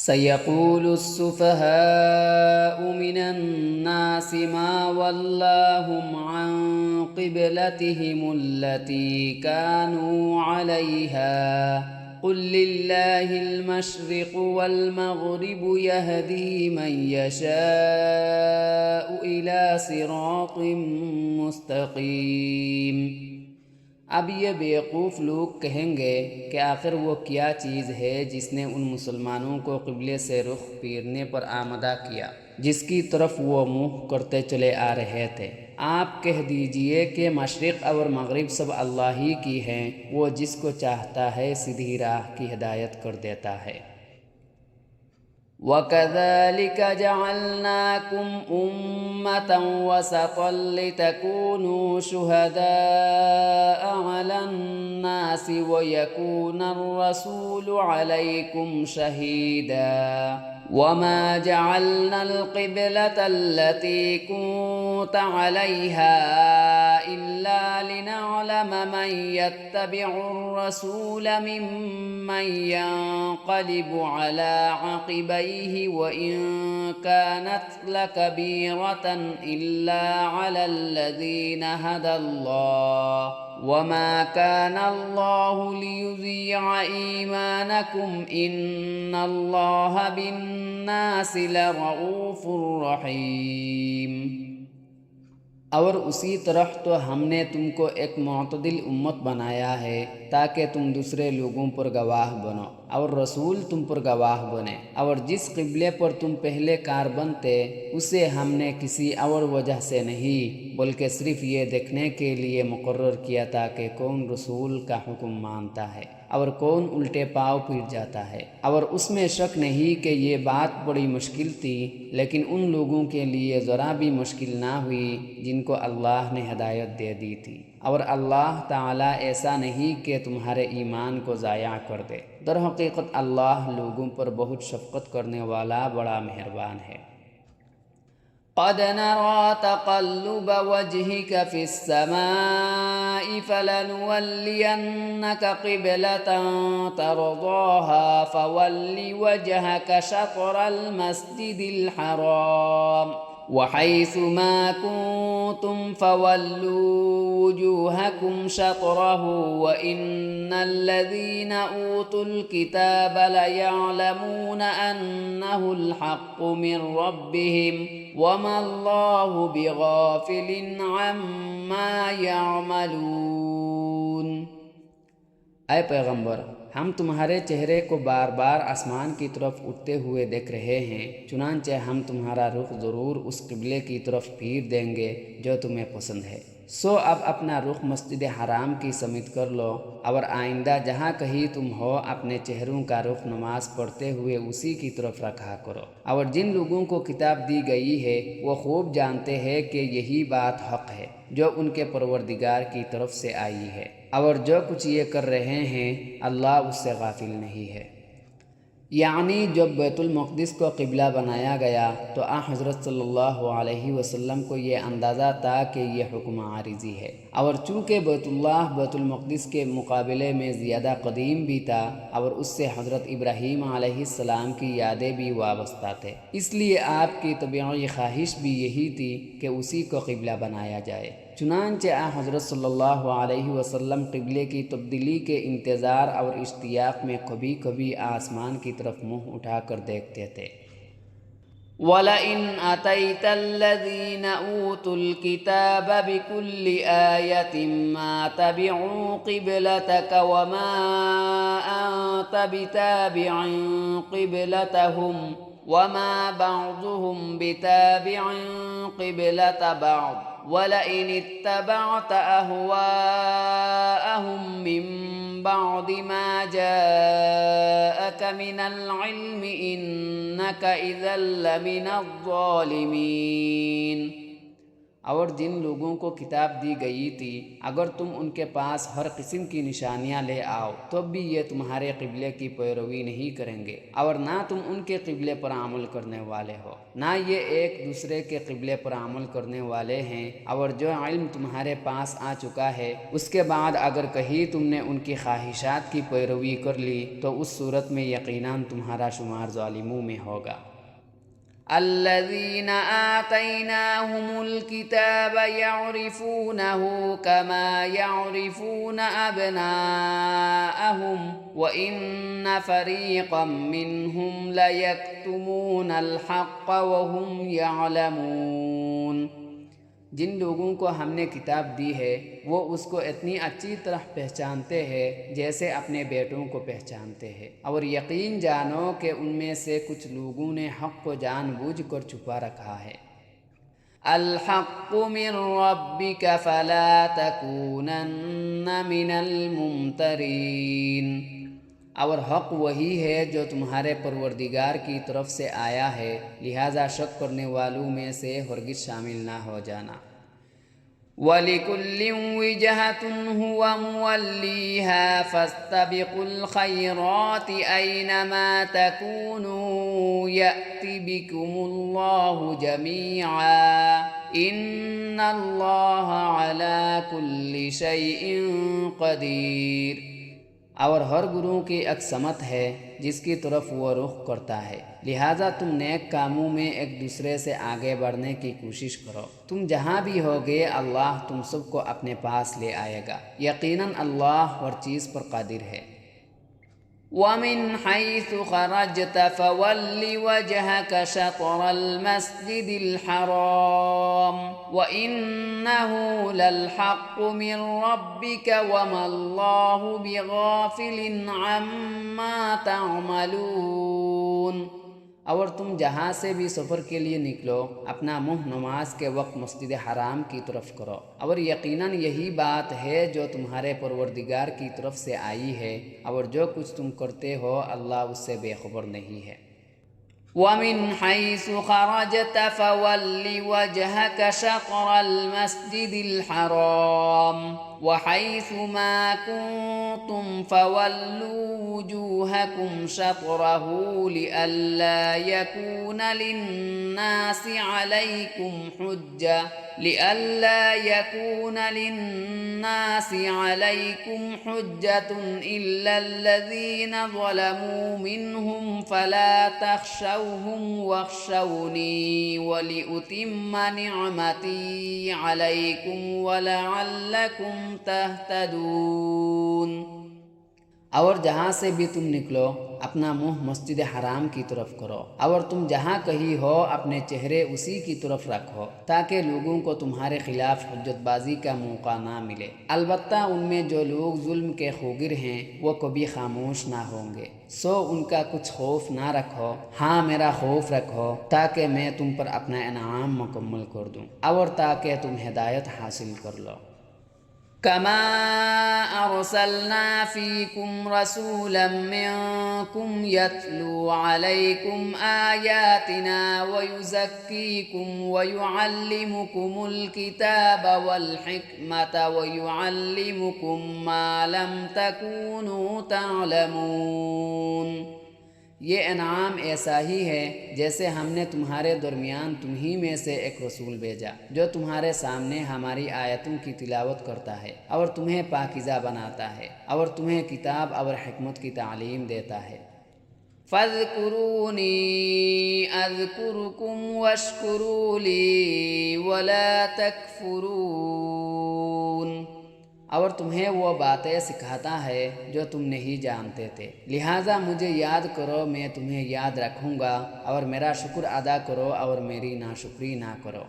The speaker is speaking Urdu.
سيقول السفهاء من الناس ما ولاهم عن قبلتهم التي كانوا عليها قل لله المشرق والمغرب يهدي من يشاء إلى صراط مستقيم۔ اب یہ بیوقوف لوگ کہیں گے کہ آخر وہ کیا چیز ہے جس نے ان مسلمانوں کو قبلے سے رخ پھیرنے پر آمادہ کیا جس کی طرف وہ منہ کرتے چلے آ رہے تھے۔ آپ کہہ دیجئے کہ مشرق اور مغرب سب اللہ ہی کی ہیں، وہ جس کو چاہتا ہے سیدھی راہ کی ہدایت کر دیتا ہے۔ وَكَذَلِكَ جَعَلْنَاكُمْ أُمَّةً وَسَطًا لِتَكُونُوا شُهَدَاءَ عَلَى النَّاسِ وَيَكُونَ الرَّسُولُ عَلَيْكُمْ شَهِيدًا وَمَا جَعَلْنَا الْقِبْلَةَ الَّتِي كُنتَ عَلَيْهَا إِلَّا لِنَعْلَمَ مَن يَتَّبِعُ الرَّسُولَ مِمَّن يَنقَلِبُ عَلَى عَقِبَيْهِ وَإِن كَانَتْ لَكَبِيرَةً إِلَّا عَلَى الَّذِينَ هَدَى اللَّهُ وَمَا كَانَ اللَّهُ لِيُضِيعَ إِيمَانَكُمْ إِنَّ اللَّهَ بِالنَّاسِ لَرَءُوفٌ رَحِيمٌ۔ اور اسی طرح تو ہم نے تم کو ایک معتدل امت بنایا ہے تاکہ تم دوسرے لوگوں پر گواہ بنو اور رسول تم پر گواہ بنے، اور جس قبلے پر تم پہلے کاربند تھے اسے ہم نے کسی اور وجہ سے نہیں بلکہ صرف یہ دیکھنے کے لیے مقرر کیا تھا کہ کون رسول کا حکم مانتا ہے اور کون الٹے پاؤ پھر جاتا ہے، اور اس میں شک نہیں کہ یہ بات بڑی مشکل تھی، لیکن ان لوگوں کے لیے ذرا بھی مشکل نہ ہوئی جن کو اللہ نے ہدایت دے دی تھی، اور اللہ تعالیٰ ایسا نہیں کہ تمہارے ایمان کو ضائع کر دے۔ در حقیقت اللہ لوگوں پر بہت شفقت کرنے والا بڑا مہربان ہے۔ قد نرى تقلب وجهك في السماء فلنولينك قبلة ترضاها فول وجهك شطر المسجد الحرام وحيث ما كنتم فولوا وجوهكم شطره وإن الذين أوتوا الكتاب ليعلمون أنه الحق من ربهم وما الله بغافل عما يعملون۔ اے پیغمبر، ہم تمہارے چہرے کو بار بار آسمان کی طرف اٹھتے ہوئے دیکھ رہے ہیں، چنانچہ ہم تمہارا رخ ضرور اس قبلے کی طرف پھیر دیں گے جو تمہیں پسند ہے۔ سو اب اپنا رخ مسجد حرام کی سمت کر لو، اور آئندہ جہاں کہیں تم ہو اپنے چہروں کا رخ نماز پڑھتے ہوئے اسی کی طرف رکھا کرو، اور جن لوگوں کو کتاب دی گئی ہے وہ خوب جانتے ہیں کہ یہی بات حق ہے جو ان کے پروردگار کی طرف سے آئی ہے، اور جو کچھ یہ کر رہے ہیں اللہ اس سے غافل نہیں ہے۔ یعنی جب بیت المقدس کو قبلہ بنایا گیا تو حضرت صلی اللہ علیہ وسلم کو یہ اندازہ تھا کہ یہ حکم عارضی ہے، اور چونکہ بیت اللہ بیت المقدس کے مقابلے میں زیادہ قدیم بھی تھا اور اس سے حضرت ابراہیم علیہ السلام کی یادیں بھی وابستہ تھے، اس لیے آپ کی طبعی خواہش بھی یہی تھی کہ اسی کو قبلہ بنایا جائے۔ چنانچہ حضرت صلی اللہ علیہ وسلم قبلے کی تبدیلی کے انتظار اور اشتیاق میں کبھی کبھی آسمان کی طرف منہ اٹھا کر دیکھتے تھے۔ وَلَئِنْ أَتَيْتَ الَّذِينَ أُوتُوا الْكِتَابَ بِكُلِّ آيَةٍ مَا تَبِعُوا قِبْلَتَكَ وَمَا أَنْتَ بِتَابِعٍ قِبْلَتَهُمْ وَمَا بَعْضُهُمْ بِتَابِعٍ قِبْلَةَ بَعْضٍ وَلَئِنِ اتَّبَعْتَ أَهْوَاءَهُمْ مِنْ بَعْدِ مَا جَاءَكَ مِنَ الْعِلْمِ إِنَّكَ إِذًا لَمِنَ الظَّالِمِينَ۔ اور جن لوگوں کو کتاب دی گئی تھی اگر تم ان کے پاس ہر قسم کی نشانیاں لے آؤ تو بھی یہ تمہارے قبلے کی پیروی نہیں کریں گے، اور نہ تم ان کے قبلے پر عمل کرنے والے ہو، نہ یہ ایک دوسرے کے قبلے پر عمل کرنے والے ہیں۔ اور جو علم تمہارے پاس آ چکا ہے اس کے بعد اگر کہیں تم نے ان کی خواہشات کی پیروی کر لی تو اس صورت میں یقیناً تمہارا شمار ظالموں میں ہوگا۔ الذين آتيناهم الكتاب يعرفونه كما يعرفون أبناءهم وإن فريقا منهم ليكتمون الحق وهم يعلمون۔ جن لوگوں کو ہم نے کتاب دی ہے وہ اس کو اتنی اچھی طرح پہچانتے ہیں جیسے اپنے بیٹوں کو پہچانتے ہیں، اور یقین جانو کہ ان میں سے کچھ لوگوں نے حق کو جان بوجھ کر چھپا رکھا ہے۔ الحق من ربك فلا تكونن من الممترین، اور حق وہی ہے جو تمہارے پروردگار کی طرف سے آیا ہے، لہذا شک کرنے والوں میں سے ہرگز شامل نہ ہو جانا۔ وَلِكُلٍّ وِجْهَةٌ هُوَ مُوَلِّيهَا فَاسْتَبِقُوا الْخَيْرَاتِ أَيْنَمَا تَكُونُوا يَأْتِ بِكُمُ اللَّهُ جَمِيعًا إِنَّ اللَّهَ عَلَى كُلِّ شَيْءٍ قَدِيرٌ۔ اور ہر گروہ کی ایک سمت ہے جس کی طرف وہ رخ کرتا ہے، لہٰذا تم نیک کاموں میں ایک دوسرے سے آگے بڑھنے کی کوشش کرو۔ تم جہاں بھی ہوگے اللہ تم سب کو اپنے پاس لے آئے گا، یقیناً اللہ ہر چیز پر قادر ہے۔ وَمِنْ حَيْثُ خَرَجْتَ فَوَلِّ وَجْهَكَ شَطْرَ الْمَسْجِدِ الْحَرَامِ وَإِنَّهُ لَلْحَقُّ مِنْ رَبِّكَ وَمَا اللَّهُ بِغَافِلٍ عَمَّا تَعْمَلُونَ۔ اور تم جہاں سے بھی سفر کے لیے نکلو اپنا منہ نماز کے وقت مسجد حرام کی طرف کرو، اور یقیناً یہی بات ہے جو تمہارے پروردگار کی طرف سے آئی ہے، اور جو کچھ تم کرتے ہو اللہ اس سے بے خبر نہیں ہے۔ وَمِنْ حَيْثُ خَرَجْتَ فَوَلِّ وَجْهَكَ شَطْرَ الْمَسْجِدِ الْحَرَامِ وَحَيْثُ مَا كُنْتُمْ فَوَلُّوا وُجُوهَكُمْ شَطْرَهُ لِئَلَّا يَكُونَ لِلنَّاسِ عَلَيْكُمْ حُجَّةٌ إِلَّا الَّذِينَ ظَلَمُوا مِنْهُمْ فَلَا تَخْشَوْهُمْ وَاخْشَوْنِي وَلِأُتِمَّ نِعْمَتِي عَلَيْكُمْ وَلَعَلَّكُمْ تَهْتَدُونَ۔ اور جہاں سے بھی تم نکلو اپنا منہ مسجد حرام کی طرف کرو، اور تم جہاں کہیں ہو اپنے چہرے اسی کی طرف رکھو تاکہ لوگوں کو تمہارے خلاف حجت بازی کا موقع نہ ملے۔ البتہ ان میں جو لوگ ظلم کے خوگر ہیں وہ کبھی خاموش نہ ہوں گے، سو ان کا کچھ خوف نہ رکھو، ہاں میرا خوف رکھو تاکہ میں تم پر اپنا انعام مکمل کر دوں اور تاکہ تم ہدایت حاصل کر لو۔ كما أرسلنا فيكم رسولا منكم يتلو عليكم آياتنا ويزكيكم ويعلمكم الكتاب والحكمة ويعلمكم ما لم تكونوا تعلمون۔ یہ انعام ایسا ہی ہے جیسے ہم نے تمہارے درمیان تمہیں میں سے ایک رسول بھیجا جو تمہارے سامنے ہماری آیتوں کی تلاوت کرتا ہے اور تمہیں پاکیزہ بناتا ہے اور تمہیں کتاب اور حکمت کی تعلیم دیتا ہے۔ فَاذْكُرُونِي أَذْكُرُكُمْ وَاشْكُرُوا لِي وَلَا تَكْفُرُونَ۔ اور تمہیں وہ باتیں سکھاتا ہے جو تم نہیں جانتے تھے، لہٰذا مجھے یاد کرو میں تمہیں یاد رکھوں گا، اور میرا شکر ادا کرو اور میری ناشکری نہ کرو۔